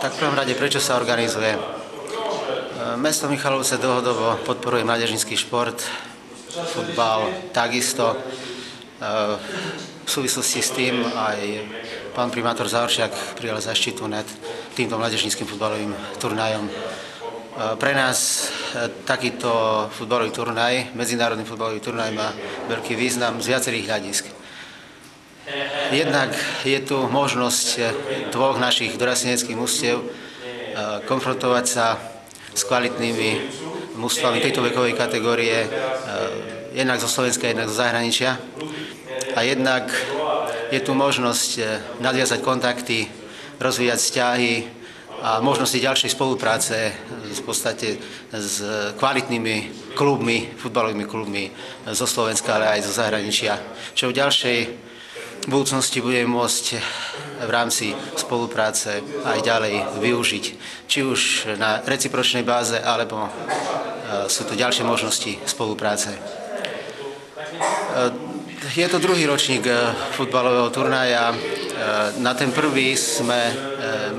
Tak v prvom rade, prečo sa organizuje? Mesto Michalovce dlhodobo podporuje mládežnícky šport, futbal takisto. V súvislosti s tým aj pán primátor Záhoršiak prijal zaštitu nad týmto mládežníckym futbalovým turnajom. Pre nás takýto futbalový turnaj, medzinárodný futbalový turnaj má veľký význam z viacerých hľadisk. Jednak je tu možnosť dvoch našich dorasteneckých mužstiev konfrontovať sa s kvalitnými mužstvami tejto vekovej kategórie, jednak zo Slovenska, jednak zo zahraničia. A jednak je tu možnosť nadviazať kontakty, rozvíjať vzťahy a možnosti ďalšej spolupráce v podstate s kvalitnými klubmi, futbalovými klubmi zo Slovenska, ale aj zo zahraničia, čo v ďalšej budúcnosti budeme môcť v rámci spolupráce aj ďalej využiť, či už na recipročnej báze, alebo sú tu ďalšie možnosti spolupráce. Je to druhý ročník futbalového turnaja. Na ten prvý sme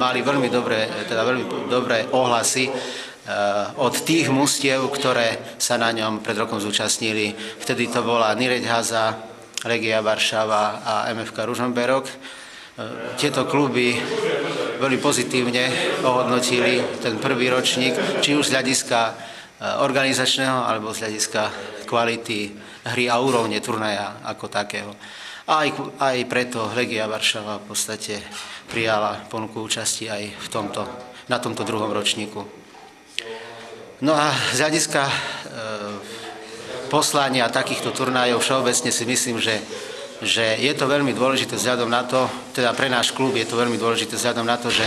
mali veľmi dobré ohlasy od tých mužstiev, ktoré sa na ňom pred rokom zúčastnili. Vtedy to bola Nireď Haza, Legia Varšava a MFK Ružomberok. Tieto kluby veľmi pozitívne ohodnotili ten prvý ročník, či už z hľadiska organizačného, alebo z hľadiska kvality hry a úrovne turnaja ako takého. Aj preto Legia Varšava v podstate prijala ponuku účasti aj na tomto druhom ročníku. No a z hľadiska poslania takýchto turnajov všeobecne si myslím, že je to veľmi dôležité vzhľadom na to, teda pre náš klub je to veľmi dôležité vzhľadom na to, že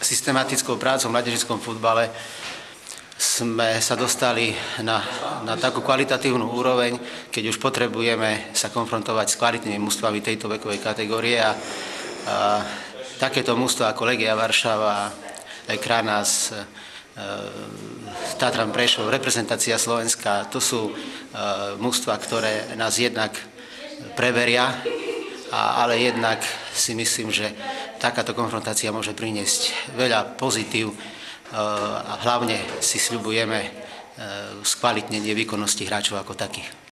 systematickou prácou v mládežníckom futbale sme sa dostali na takú kvalitatívnu úroveň, keď už potrebujeme sa konfrontovať s kvalitnými mužstvami tejto vekovej kategórie a takéto mužstva ako Legia Varšava, Kranas, Tatran Prešov, reprezentácia Slovenska, to sú mužstva, ktoré nás jednak preveria, ale jednak si myslím, že takáto konfrontácia môže priniesť veľa pozitív a hlavne si sľubujeme skvalitnenie výkonnosti hráčov ako takých.